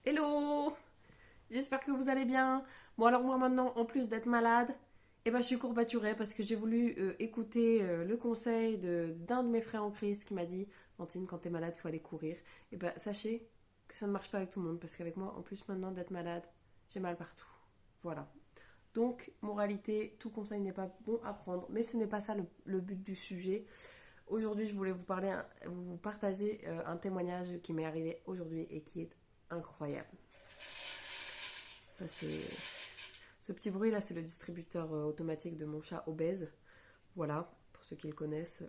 Hello! J'espère que vous allez bien. Bon alors moi maintenant, en plus d'être malade, je suis courbaturée parce que j'ai voulu écouter le conseil d'un de mes frères en crise qui m'a dit, Fantine, quand t'es malade, faut aller courir. Sachez que ça ne marche pas avec tout le monde parce qu'avec moi, en plus maintenant d'être malade, j'ai mal partout. Voilà. Donc, moralité, tout conseil n'est pas bon à prendre, mais ce n'est pas ça le but du sujet. Aujourd'hui, je voulais vous partager un témoignage qui m'est arrivé aujourd'hui et qui est incroyable. Ça, c'est Ce petit bruit là, c'est le distributeur automatique de mon chat obèse. Voilà, pour ceux qui le connaissent,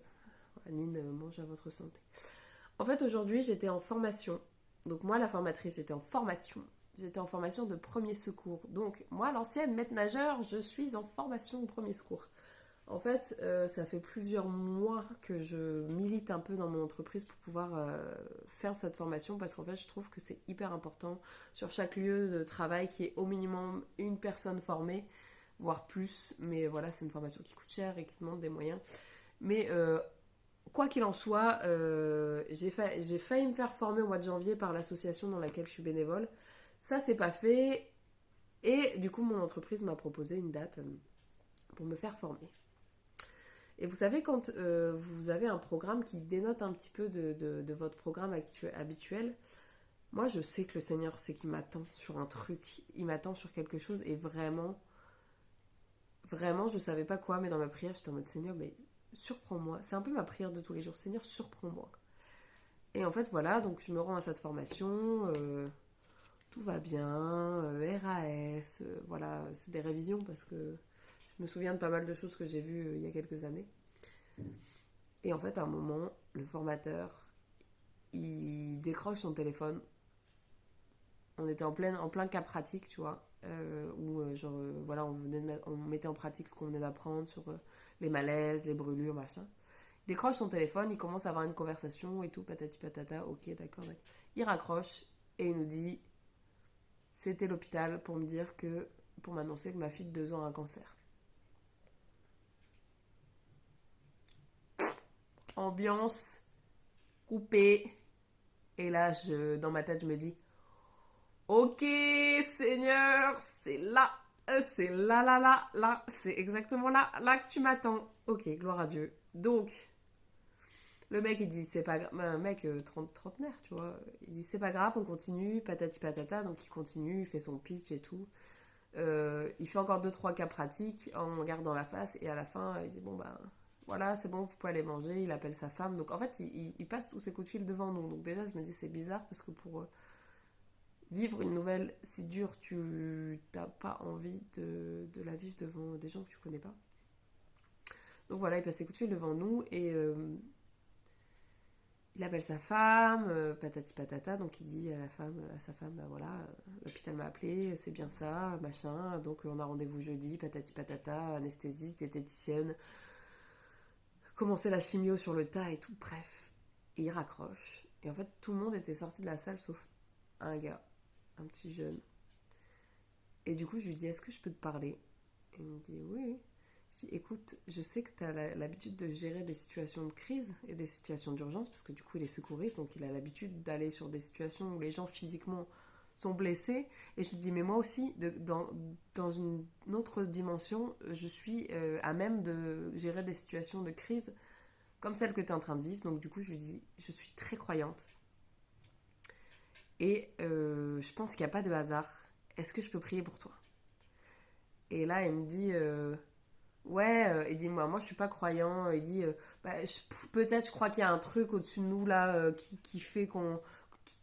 Anine mange à votre santé. En fait, aujourd'hui, j'étais en formation. Donc moi, la formatrice, j'étais en formation. J'étais en formation de premier secours. Donc moi, l'ancienne maître nageur, je suis en formation de premier secours. En fait, ça fait plusieurs mois que je milite un peu dans mon entreprise pour pouvoir faire cette formation parce qu'en fait, je trouve que c'est hyper important sur chaque lieu de travail qu'il y ait au minimum une personne formée, voire plus. Mais voilà, c'est une formation qui coûte cher et qui demande des moyens. Mais quoi qu'il en soit, j'ai failli me faire former au mois de janvier par l'association dans laquelle je suis bénévole. Ça, c'est pas fait. Et du coup, mon entreprise m'a proposé une date pour me faire former. Et vous savez, quand vous avez un programme qui dénote un petit peu de votre programme habituel, moi je sais que le Seigneur sait qu'il m'attend sur un truc, il m'attend sur quelque chose et vraiment, vraiment je savais pas quoi, mais dans ma prière j'étais en mode Seigneur, mais surprends-moi. C'est un peu ma prière de tous les jours, Seigneur, surprends-moi. Et en fait voilà, donc je me rends à cette formation, tout va bien, RAS, voilà, c'est des révisions parce que je me souviens de pas mal de choses que j'ai vues il y a quelques années. Et en fait, à un moment, le formateur, il décroche son téléphone. On était en plein cas pratique, tu vois, où voilà, on mettait en pratique ce qu'on venait d'apprendre sur les malaises, les brûlures, machin. Il décroche son téléphone, il commence à avoir une conversation et tout, patati patata, ok, d'accord. Il raccroche et il nous dit, c'était l'hôpital pour m'annoncer que ma fille de 2 ans a un cancer. Ambiance coupée. Et là, dans ma tête, je me dis, ok, Seigneur, c'est là, c'est exactement là que tu m'attends. Ok, gloire à Dieu. Donc, le mec, il dit, c'est pas grave, un mec trentenaire, tu vois, il dit, c'est pas grave, on continue, patati patata, donc il continue, il fait son pitch et tout. Il fait encore deux, trois cas pratiques en regardant la face, et à la fin, il dit, bon, bah, voilà, c'est bon, vous pouvez aller manger, il appelle sa femme. Donc, en fait, il passe tous ses coups de fil devant nous. Donc, déjà, je me dis, c'est bizarre, parce que pour vivre une nouvelle si dure, tu n'as pas envie de la vivre devant des gens que tu connais pas. Donc voilà, il passe ses coups de fil devant nous et il appelle sa femme, patati patata, donc il dit à sa femme, bah voilà, l'hôpital m'a appelé, c'est bien ça, machin, donc on a rendez-vous jeudi, patati patata, anesthésiste, diététicienne, commencer la chimio sur le tas et tout, bref. Et il raccroche. Et en fait, tout le monde était sorti de la salle sauf un gars, un petit jeune. Et du coup, je lui dis, est-ce que je peux te parler? Et il me dit, oui, oui. Je dis, écoute, je sais que tu as l'habitude de gérer des situations de crise et des situations d'urgence, parce que du coup, il est secouriste, donc il a l'habitude d'aller sur des situations où les gens physiquement sont blessés. Et je lui dis, mais moi aussi, dans une autre dimension, je suis à même de gérer des situations de crise comme celle que tu es en train de vivre. Donc du coup, je lui dis, je suis très croyante. Et je pense qu'il n'y a pas de hasard. Est-ce que je peux prier pour toi? Et là, il me dit, ouais, il dit, moi je suis pas croyant. Il dit, peut-être je crois qu'il y a un truc au-dessus de nous là qui fait qui-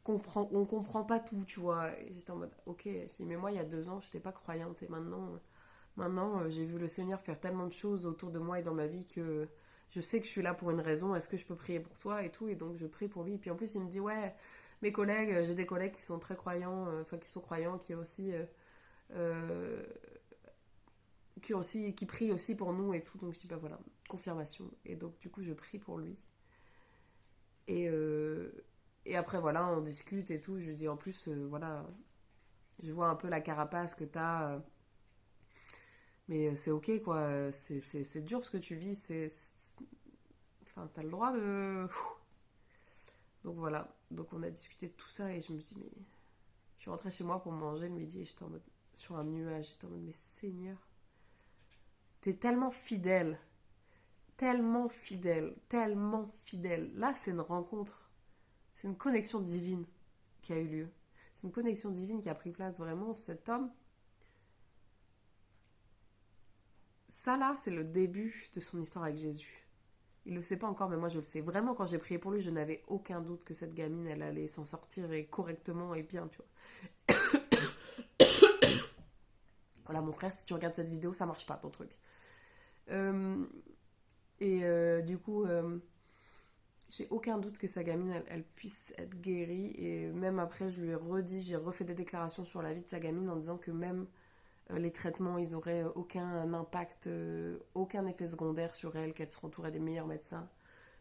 on comprend pas tout, tu vois. Et j'étais en mode, ok, je dis, mais moi il y a 2 ans, j'étais pas croyante et maintenant j'ai vu le Seigneur faire tellement de choses autour de moi et dans ma vie que je sais que je suis là pour une raison. Est-ce que je peux prier pour toi et tout? Et donc je prie pour lui. Et puis en plus, il me dit, ouais, mes collègues, j'ai des collègues qui sont très croyants, enfin qui sont croyants, euh, qui prie aussi pour nous et tout. Donc je dis, bah voilà, confirmation. Et donc du coup, je prie pour lui. Et, euh, et après, voilà, on discute et tout. Je lui dis, en plus, voilà, je vois un peu la carapace que t'as. Mais c'est ok, quoi. C'est dur ce que tu vis. Enfin, t'as le droit de. Donc voilà. Donc on a discuté de tout ça et je me dis, mais. Je suis rentrée chez moi pour manger le midi et j'étais en mode, sur un nuage. J'étais en mode, mais Seigneur, t'es tellement fidèle. Tellement fidèle. Tellement fidèle. Là, c'est une rencontre. C'est une connexion divine qui a eu lieu. C'est une connexion divine qui a pris place vraiment. Cet homme, ça là, c'est le début de son histoire avec Jésus. Il le sait pas encore, mais moi je le sais. Vraiment, quand j'ai prié pour lui, je n'avais aucun doute que cette gamine, elle allait s'en sortir et correctement et bien, tu vois. Voilà, mon frère, si tu regardes cette vidéo, ça marche pas ton truc. Euh, du coup, j'ai aucun doute que sa gamine, elle puisse être guérie. Et même après, je lui ai redit, j'ai refait des déclarations sur la vie de sa gamine en disant que même les traitements, ils auraient aucun impact, aucun effet secondaire sur elle, qu'elle serait entourée des meilleurs médecins.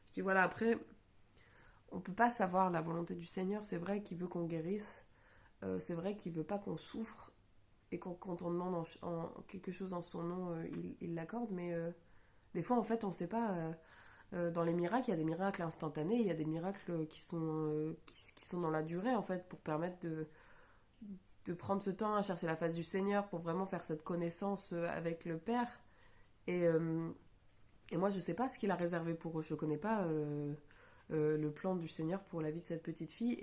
Je dis voilà, après, on peut pas savoir la volonté du Seigneur. C'est vrai qu'il veut qu'on guérisse. C'est vrai qu'il veut pas qu'on souffre. Et quand on demande quelque chose en son nom, il l'accorde. Mais des fois, en fait, on sait pas. Dans les miracles, il y a des miracles instantanés. Il y a des miracles qui sont dans la durée, en fait, pour permettre de prendre ce temps à chercher la face du Seigneur, pour vraiment faire cette connaissance avec le Père. Et, euh, et moi, je sais pas ce qu'il a réservé pour eux. Je connais pas le plan du Seigneur pour la vie de cette petite fille.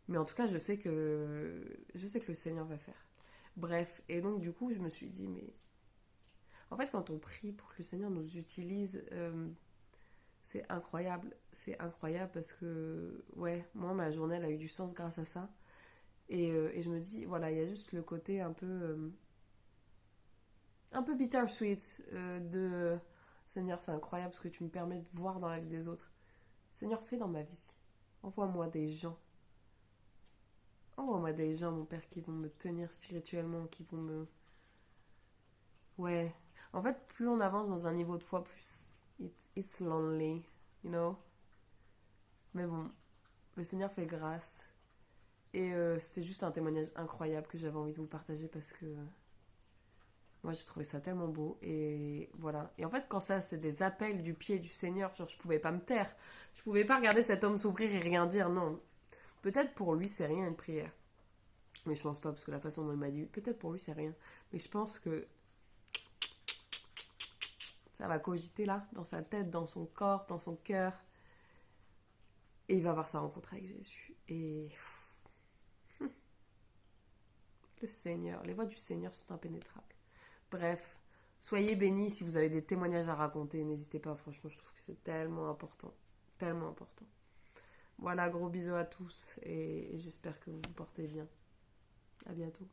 Mais en tout cas, je sais que le Seigneur va faire. Bref, et donc du coup, je me suis dit, mais en fait, quand on prie pour que le Seigneur nous utilise, c'est incroyable parce que, ouais, moi, ma journée, elle a eu du sens grâce à ça. Et je me dis, voilà, il y a juste le côté un peu bittersweet de Seigneur, c'est incroyable ce que tu me permets de voir dans la vie des autres. Seigneur, fais dans ma vie. Envoie-moi des gens. Envoie-moi des gens, mon Père, qui vont me tenir spirituellement, qui vont me... Ouais. En fait, plus on avance dans un niveau de foi, plus it's lonely, you know. Mais bon, le Seigneur fait grâce. Et c'était juste un témoignage incroyable que j'avais envie de vous partager parce que moi j'ai trouvé ça tellement beau. Et voilà. Et en fait, quand ça, c'est des appels du pied du Seigneur, genre je pouvais pas me taire. Je pouvais pas regarder cet homme s'ouvrir et rien dire, non. Peut-être pour lui, c'est rien une prière. Mais je pense pas, parce que la façon dont il m'a dit, peut-être pour lui, c'est rien. Mais je pense que ça va cogiter là, dans sa tête, dans son corps, dans son cœur. Et il va avoir sa rencontre avec Jésus. Et le Seigneur, les voies du Seigneur sont impénétrables. Bref, soyez bénis si vous avez des témoignages à raconter. N'hésitez pas, franchement, je trouve que c'est tellement important. Tellement important. Voilà, gros bisous à tous et j'espère que vous vous portez bien. À bientôt.